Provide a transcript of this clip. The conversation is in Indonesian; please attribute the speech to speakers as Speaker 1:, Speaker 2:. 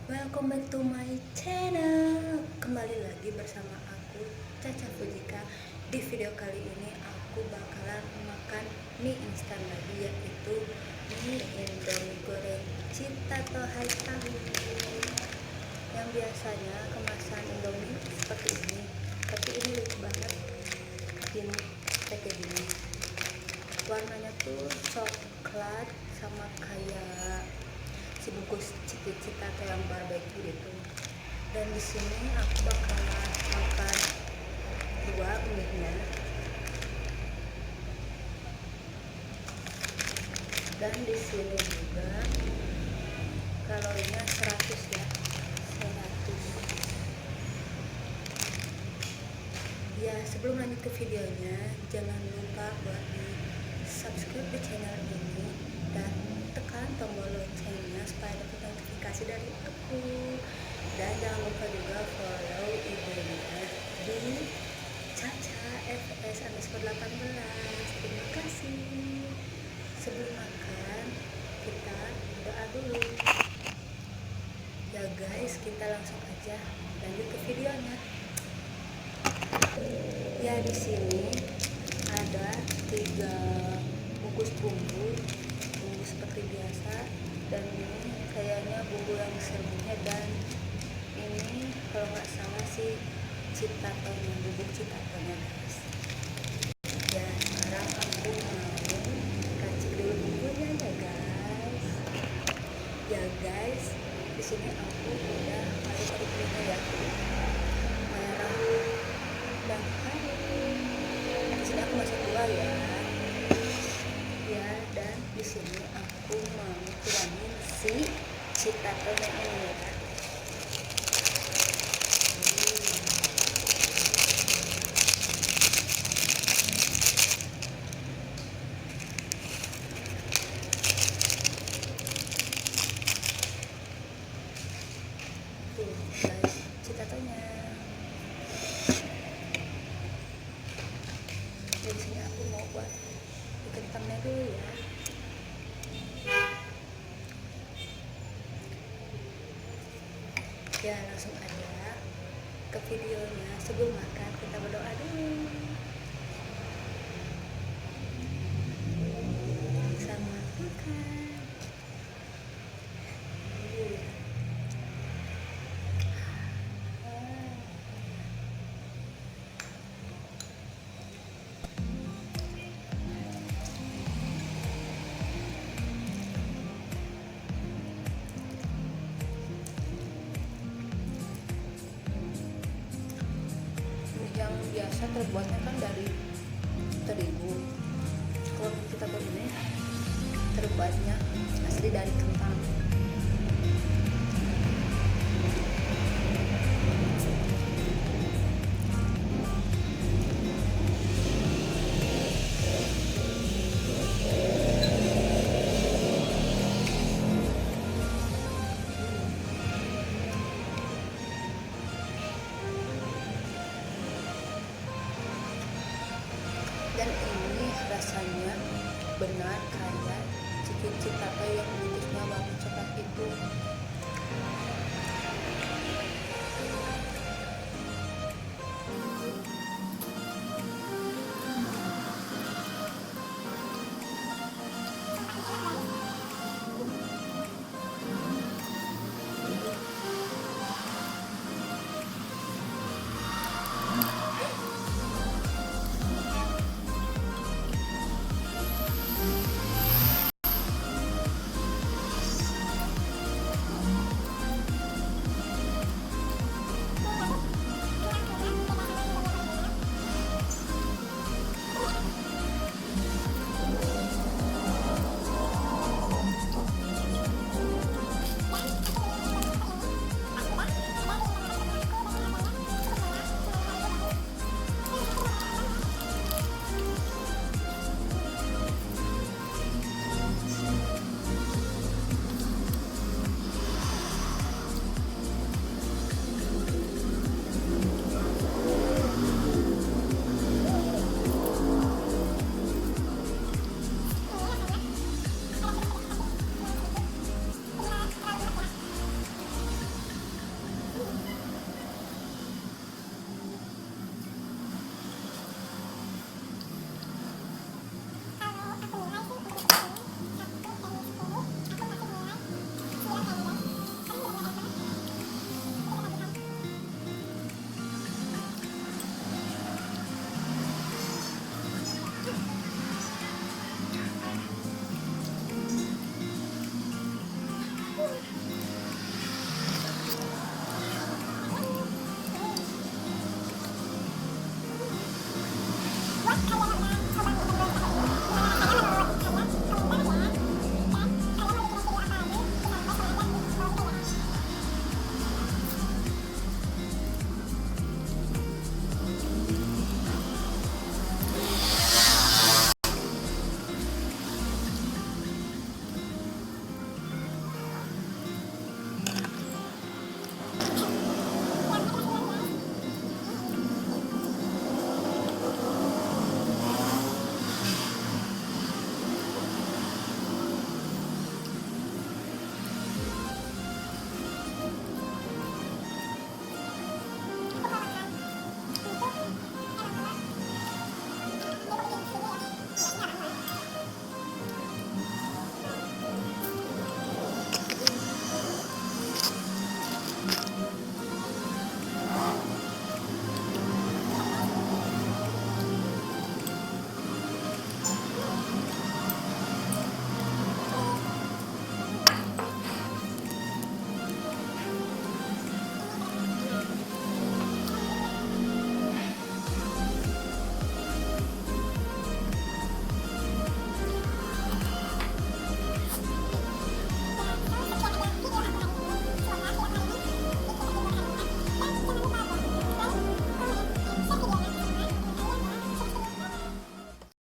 Speaker 1: Welcome back to my channel. Kembali lagi bersama aku Caca Fujika. Di video kali ini aku bakalan makan mie instan lagi, yaitu mie Indomie goreng Cita Tohai Tahu. Yang biasanya kemasan Indomie seperti ini, tapi ini lucu banget. Ini kayak gini. Warnanya tuh coklat sama kayak si bungkus cita-cita kayak barbecue gitu. Dan di sini aku bakalan makan dua mie-nya. Dan di sini juga kalorinya 100 ya, 100. Ya, sebelum lanjut ke videonya, jangan lupa buat di subscribe di channel ini dan tekan tombol loncengnya supaya dapat notifikasi dari aku. Dan jangan lupa juga follow IG-nya di caca_fs_18. Terima kasih. Sebelum makan, kita doa dulu. Ya guys, kita langsung aja lanjut ke videonya. Ya, di sini ada 3 bungkus bumbu seperti biasa, dan ini kayaknya bumbu yang serbunya, dan ini kalau nggak salah sih citatonya, bubuk citatonya guys. Ya, sekarang aku mau racik dulu bumbunya ya guys. Ya guys, di sini aku udah aduk-aduk minyak ya, merah dan harum. Di sini aku masak dua ya. Ya, dan di sini aku mau tuangin si citatonya ini ya. Tuh guys, citatonya. Di sini aku mau buat kentangnya dulu ya. Ya, langsung aja ke videonya. Sebelum makan kita berdoa dulu. Selamat makan. Yang biasa terbuatnya kan dari terigu. Kalau kita buat ini terbuatnya asli dari kentang. Dan ini rasanya benar kayak cita-cita yang bungkusnya warna coklat itu.